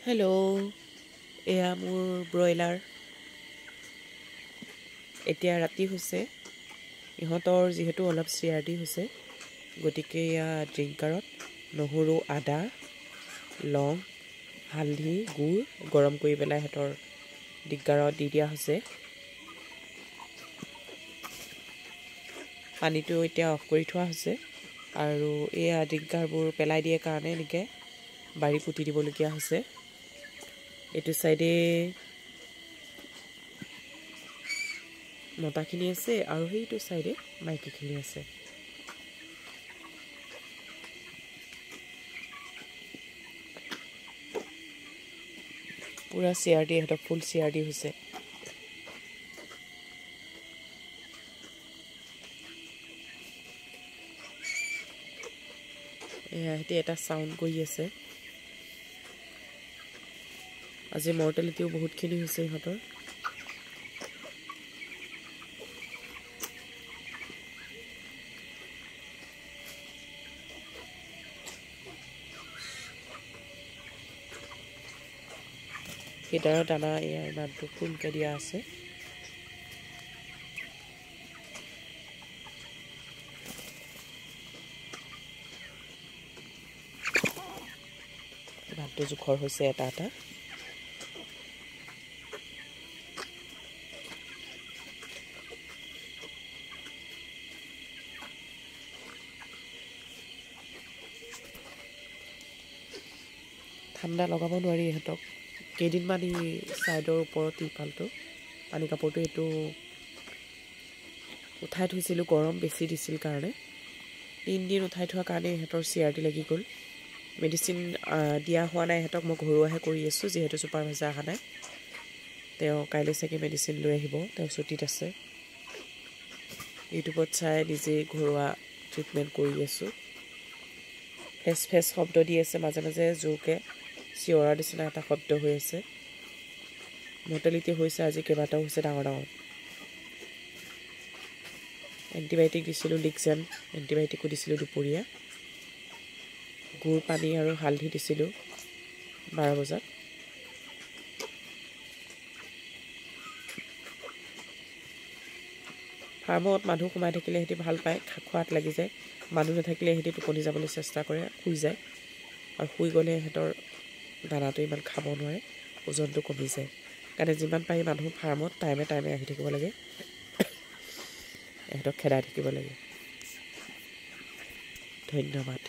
Hello', এয়া মোৰ broiler. এতিয়া ৰাতি হৈছে, ইহঁতৰ যিহেতু অলপ চিআৰডি হৈছে, গতিকে এয়া ড্ৰিংকাৰত নহৰু, আদা, লং, হালধি, গুড় গৰম কৰি পেলাই সিহঁতৰ ডিংকাৰত দি দিয়া হৈছে। পানীটো এতিয়া অফ কৰি থোৱা হৈছে আৰু এয়া ড্ৰিংকাৰবোৰ পেলাই দিয়ে কাৰণে এনেকৈ বাৰী পুতি দিবলগীয়া হৈছে। এইটো চাইডে মতাখিনি আছে আৰু সেইটো চাইডে মাইকীখিনি আছে। পুৰা চিআৰডি, ইহঁতৰ ফুল চিআৰডি হৈছে। সিহঁতে এটা চাউণ্ড কৰি আছে। আজি মৰ্টেলিটিও বহুতখিনি হৈছে ইহঁতৰ। ফিডাৰৰ দানা ইয়াৰ ইমানটো ফুলকৈ দিয়া আছে। ভাতটো জোখৰ হৈছে এটা এটা। ঠাণ্ডা লগাব নোৱাৰি ইহঁতক। কেইদিনমান এই ছাইডৰ ওপৰত টিৰপালটো, পানী কাপোৰটো এইটো উঠাই থৈছিলোঁ, গৰম বেছি দিছিল কাৰণে। 3 দিন উঠাই থোৱাৰ কাৰণে ইহঁতৰ চিআৰডি লাগি গ'ল। মেডিচিন দিয়া হোৱা নাই ইহঁতক, মই ঘৰুৱাহে কৰি আছোঁ, যিহেতু ছুপাৰভাইজাৰ অহা নাই। তেওঁ কাইলৈ চাগে মেডিচিন লৈ আহিব, তেওঁ ছুটীত আছে। ইউটিউবত চাই নিজেই ঘৰুৱা ট্ৰিটমেণ্ট কৰি আছোঁ। ফেচ ফেচ শব্দ দি আছে, মাজে মাজে জোৰকৈ চিঞৰাৰ নিচিনা এটা শব্দ হৈ আছে। মৰ্টেলিটি হৈছে আজি কেইবাটাও হৈছে ডাঙৰ ডাঙৰ। এণ্টিবায়'টিক দিছিলোঁ, লিক্সেন এণ্টিবায়'টিকো দিছিলোঁ দুপৰীয়া। গুড়, পানী আৰু হালধি দিছিলোঁ 12 বজাত। ফাৰ্মত মানুহ সোমাই থাকিলে সিহঁতি ভাল পায়, খোৱাত লাগি যায়। মানুহ নাথাকিলে সিহঁতি টোপনি যাবলৈ চেষ্টা কৰে, শুই যায়। আৰু শুই গ'লে সিহঁতৰ দানাটো ইমান খাব নোৱাৰে, ওজনটো কমি যায়। সেইকাৰণে যিমান পাৰি মানুহ ফাৰ্মত টাইমে টাইমে আহি থাকিব লাগে, ইহঁতক খেদাই থাকিব লাগে। ধন্যবাদ।